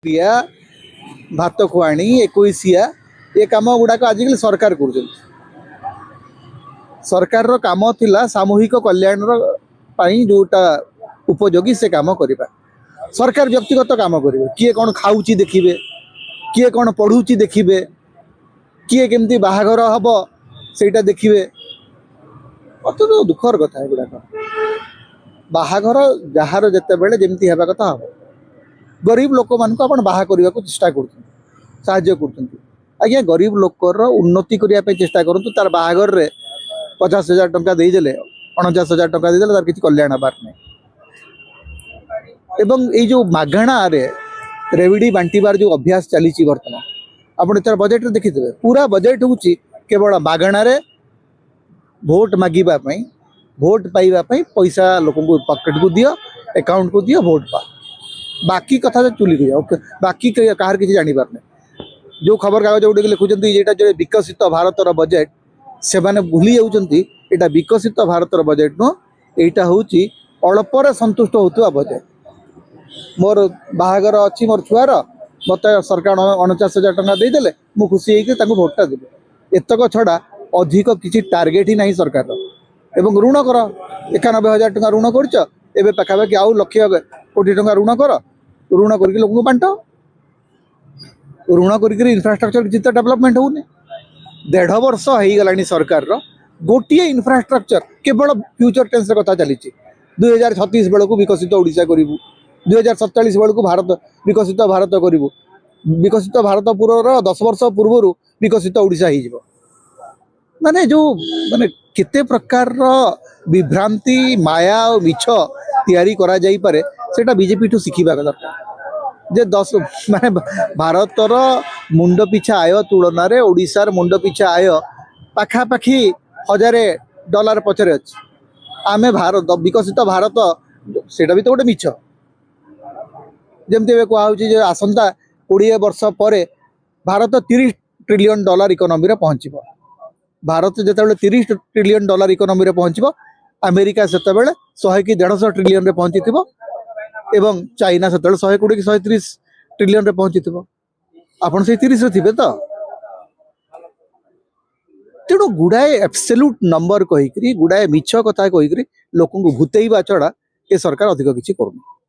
क्रिया भात खुआणी 21 ये कम गुड़ाक आजिकल सरकार कर सरकार काम थिला सामूहिक कल्याण जोटा उपयोगी से काम करवा सरकार व्यक्तिगत काम करेंगे किए कौन खाऊची देखिए किए कौन पढ़ुची देखिए किए केमती बाहाघर हम सेटा देखिए अत्यंत दुखर कथा गुड़ाक बाहाघर जार जिते बड़े जमी हवा कथा हम गरीब लोक मान बाहा करने को चेष्टा कर आज्ञा गरीब लोकर उन्नति करने चेष्टा करूँ तार बाहाघर में 50,000 टंका देदेले 49,000 टंका देदेले तार किसी कल्याण हबार नहीं एवं ये जो मागणा रे रेविडी बांटिबार जो अभ्यास चली बर्तमान आपड़ तार बजेट देखिथे पूरा बजेट हूँ केवल मागणा रे भोट मागिबा भोट पाइबापी पैसा लोक पॉकेट को दियो अकाउंट को दियो भोट पा बाकी कथा चुली बाकी कहार किसी जानिबार नहीं जो खबर कागज गुटे लिखुं ये जो विकसित भारत बजेट से मैंने भूली जाऊँगा विकसित भारत बजेट नुह यहाँ हूँ अल्पर संतुष्ट होता बजेट मोर बाहागर अच्छी मोर छुआर मत सरकार 49,000 टंका देदेले मु खुशी होकर भोटा देवी एतक छड़ा अधिक किसी टार्गेट ही नहीं सरकार एवं ऋण कर 91,000 टंका ऋण कर पाखापाखि आउ लक्ष कोटी टंका ऋण कर ऋण कर लोक बांट ऋण कर इन्फ्रास्ट्रक्चर किसी तो डेवलपमेंट होने 1.5 वर्ष हो गला सरकार गोटे इन्फ्रास्ट्रक्चर केवल फ्यूचर टेन्स कथा चली 2036 बेलू विकसित ओडिशा करूँ 2047 बेलू भारत विकसित भारत करूँ विकसित भारत पूर्वर 10 वर्ष पूर्व विकसित ओडिशा हो माने जो माने केते प्रकार विभ्रांति माया और मिछ तैयारी करा जाई पारे सेटा बीजेपी ठू शिखिबा दरकार जे 10 माने भारतर मुंड पिछा आय तुलन में ओडिशार मुंड पिछा आय पाखापाखि $1,000 पचरे अच्छी आमे भारत विकसित भारत सेटा भी तो गोटे मिछ जमती कहूँ आसंता 20 वर्ष पर भारत $30 ट्रिलियन इकोनॉमी पहुँच भारत जिते $30 ट्रिलियन इकोनॉमी पहुँच अमेरिका से 100 कि 150 ट्रिलियन रे पहुँची एवं चाइना से 120 कि 130 ट्रिलियन रे पहुँची आपन से 30 रे थिबे तो तेणु गुड़ाए एब्सोल्यूट नंबर कहीकि गुड़ाए मिछ कथा कहीकि लोक भूतेवा छड़ा ये सरकार अधिक किसी करूना।